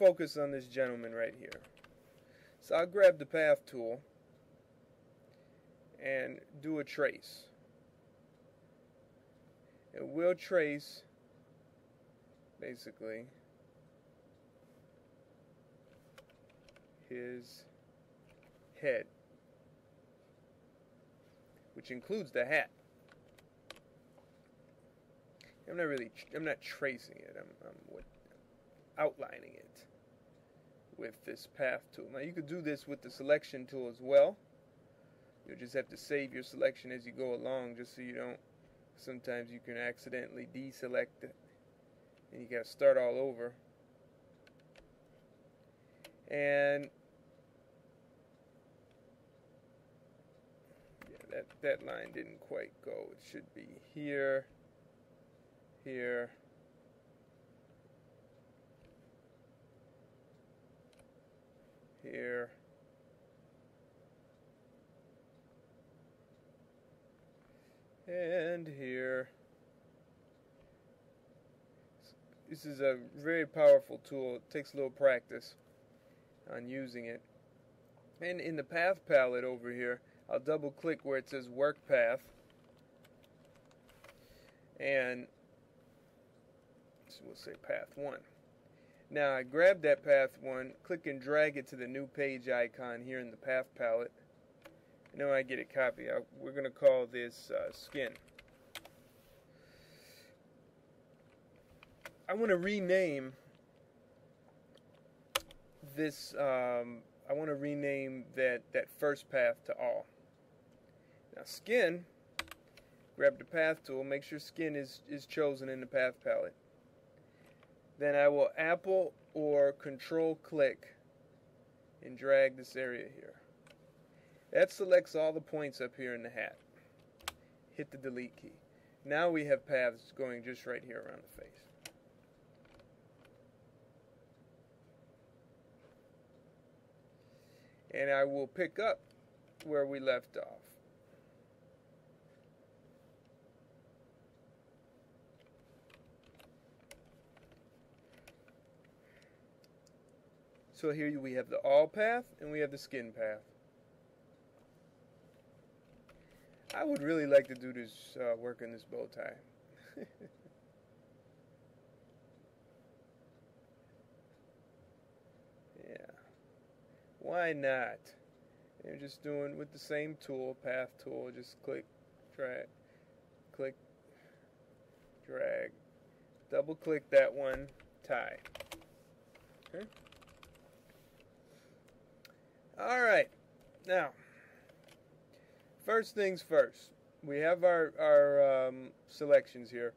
focus on this gentleman right here. So I'll grab the path tool and do a trace. It will trace basically his head, which includes the hat. I'm not tracing it. I'm outlining it with this path tool. Now you could do this with the selection tool as well. You'll just have to save your selection as you go along, just so you don't. Sometimes you can accidentally deselect it, and you got to start all over. And yeah, that line didn't quite go. It should be here, here, here, and here. This is a very powerful tool. It takes a little practice on using it. And in the path palette over here, I'll double click where it says work path, and so we'll say path 1. Now I grab that path 1, click and drag it to the new page icon here in the path palette. And then when I get it copied, we're going to call this skin. I want to rename this. I want to rename that first path to all. Now skin. Grab the path tool. Make sure skin is chosen in the path palette. Then I will Apple or Control click and drag this area here. That selects all the points up here in the hat. Hit the delete key. Now we have paths going just right here around the face. And I will pick up where we left off. So here we have the all path and we have the skin path. I would really like to do this work in this bow tie. Yeah. Why not? You're just doing with the same tool, path tool, just click, drag, click, drag, double click that one, tie. Okay. Alright, now, first things first, we have our selections here.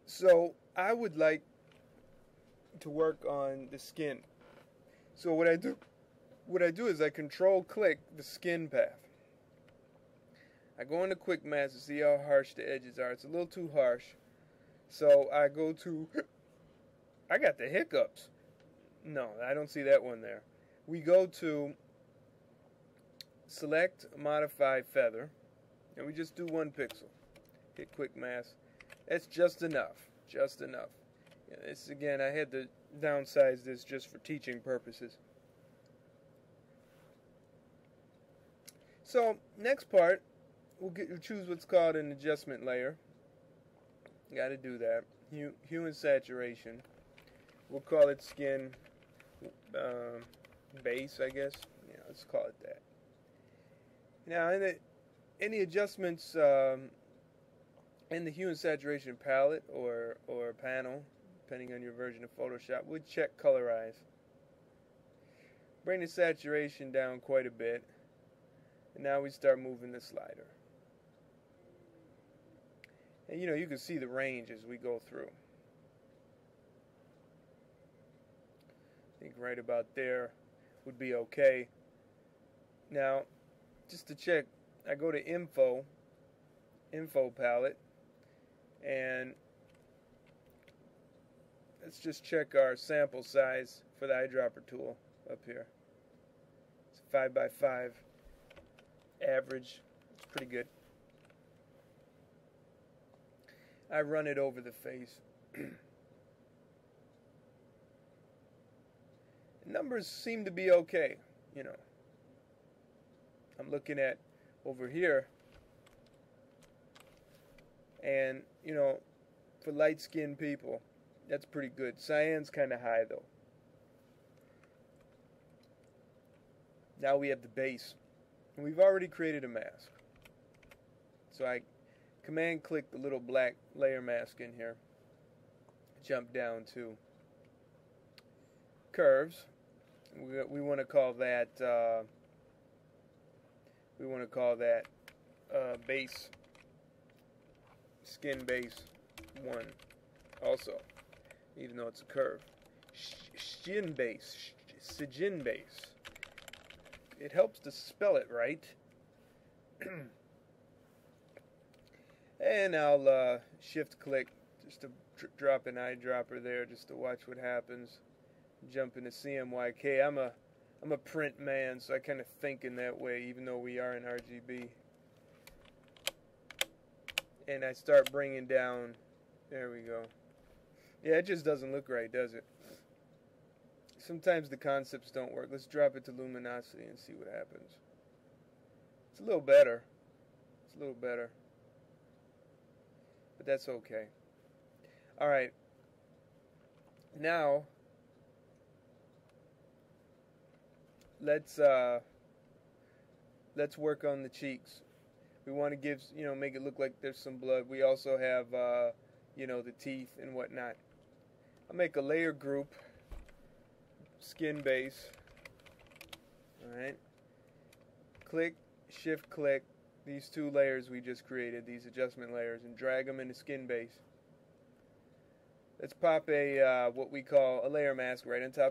So, I would like to work on the skin. So what I do is I control click the skin path. I go into quick mask to see how harsh the edges are. It's a little too harsh. So I go to, I got the hiccups. No, I don't see that one there. We go to select modify feather, and we just do 1 pixel. Hit quick mask. That's just enough. Just enough. Yeah, this again, I had to downsize this just for teaching purposes. So next part, we'll choose what's called an adjustment layer. Got to do that. Hue and saturation. We'll call it skin base, I guess. Yeah, let's call it that. Now, any adjustments in the hue and saturation palette or panel, depending on your version of Photoshop, we'll check colorize. Bring the saturation down quite a bit. And now we start moving the slider. And you can see the range as we go through. I think right about there would be okay. Now, just to check, I go to info palette, and let's just check our sample size for the eyedropper tool up here. It's 5x5 average. It's pretty good. I run it over the face. Numbers seem to be okay, you know. I'm looking at over here, and you know, for light-skinned people, that's pretty good. Cyan's kind of high though. Now we have the base, and we've already created a mask. So I command click the little black layer mask in here, jump down to curves. We want to call that base, skin base 1 also, even though it's a curve. Skin base, skin base. It helps to spell it right. And I'll shift click just to drop an eyedropper there just to watch what happens. Jump into CMYK. I'm a print man, so I kind of think in that way, even though we are in RGB. And I start bringing down. There we go. Yeah, it just doesn't look right, does it? Sometimes the concepts don't work. Let's drop it to luminosity and see what happens. It's a little better. It's a little better. But that's okay. Alright. Now, let's work on the cheeks. We want to give, you know, make it look like there's some blood. We also have, you know, the teeth and whatnot. I'll make a layer group, skin base. Alright. Click, shift click, these two layers we just created, these adjustment layers, and drag them into skin base. Let's pop a, what we call a layer mask right on top.